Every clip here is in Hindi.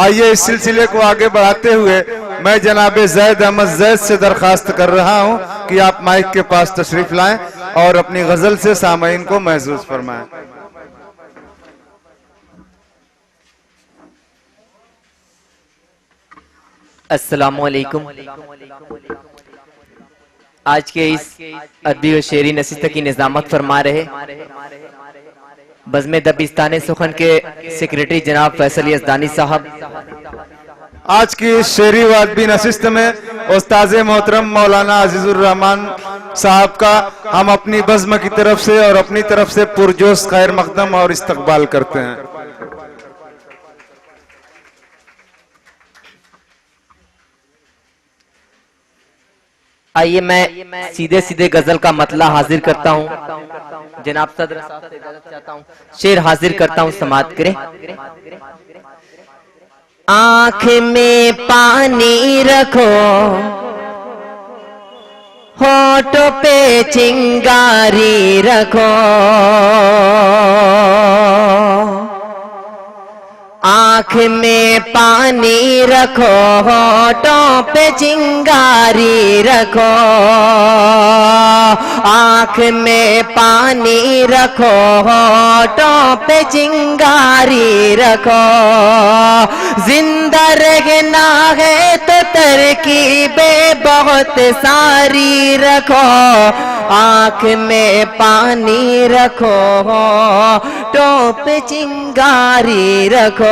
आइए इस सिलसिले को आगे बढ़ाते हुए मैं जनाब जैद अहमद जैद से दरखास्त कर रहा हूं कि आप माइक के पास तशरीफ लाएं और अपनी गजल से सामईन को महसूस फरमाएं। अस्सलामुअलैकुम। आज के इस अदबी व शेरी नसीहत की निज़ामत फरमा रहे बज़्म दबिस्तान सुखन के सेक्रेटरी जनाब फैसल यज़दानी साहब। आज की इस शेरी व अदबी नसीहत में उस्ताद मोहतरम मौलाना अजीजुर रहमान साहब का हम अपनी बज़्म की तरफ से और अपनी तरफ से पुरजोश खैर मकदम और इस्तकबाल करते हैं। आइए मैं सीधे सीधे गजल का मतला हाजिर करता हूँ। जनाब सदर साहब से इजाजत चाहता हूँ, शेर हाजिर करता हूँ, समाअत करें। आंख में पानी रखो, होठों पे चिंगारी रखो, आंख में पानी रखो, होठों पे चिंगारी रखो, आंख में पानी रखो, होठों पे चिंगारी रखो। जिंदा रहना है तो तरकीबें बहुत सारी रखो, आंख में पानी रखो, होठों पे चिंगारी रखो।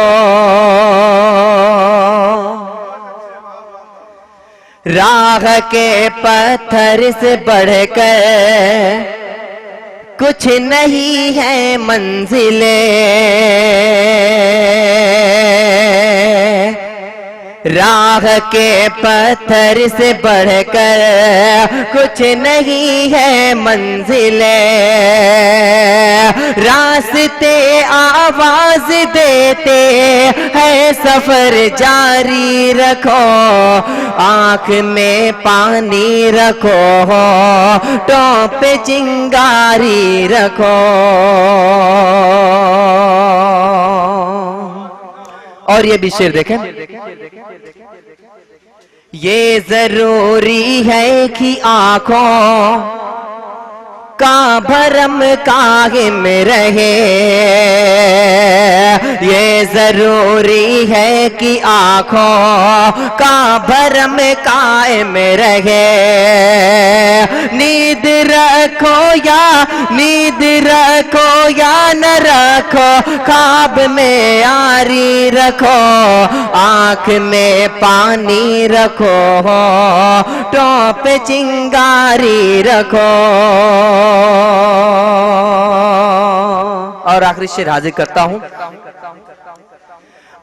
राह के पत्थर से बढ़कर कुछ नहीं है मंजिलें, राह के पत्थर से बढ़कर कुछ नहीं है मंजिलें, रास्ते आवाज देते हैं सफर जारी रखो, आंख में पानी रखो, होठों पे चिंगारी रखो। और ये भी शेर देखें। ये जरूरी है कि आंखों का भरम कायम रहे, ये जरूरी है कि आंखों का भरम कायम रहे। नींद रखो या न रखो, ख्वाब में यारी रखो, आंख में पानी रखो, होठों पे चिंगारी रखो। और आखिरी शेर हाजिर करता हूं।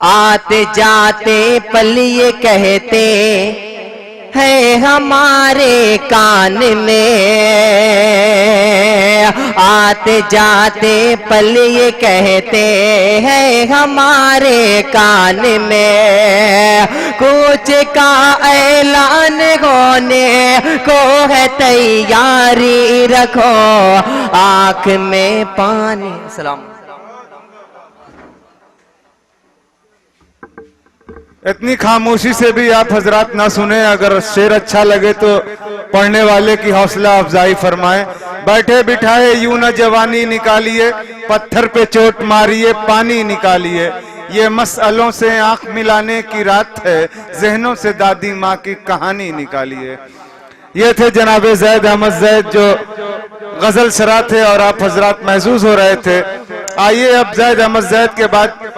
आते जाते पल ये कहते है हमारे कान में, आते जाते पल ये कहते हैं हमारे कान में, कुछ का ऐलान होने को है तैयारी रखो, आंख में पानी। सलाम। इतनी खामोशी से भी आप हजरात ना सुने, अगर शेर अच्छा लगे तो पढ़ने वाले की हौसला अफजाई फरमाएं। बैठे बिठाए यूं न जवानी निकालिए, पत्थर पे चोट मारिए पानी निकालिए, ये मसलों से आंख मिलाने की रात है, जहनों से दादी माँ की कहानी निकालिए। ये थे जनाब जैद अहमद जैद जो गजल सरा थे और आप हजरात महसूस हो रहे थे। आइए अब जैद अहमद जैद के बाद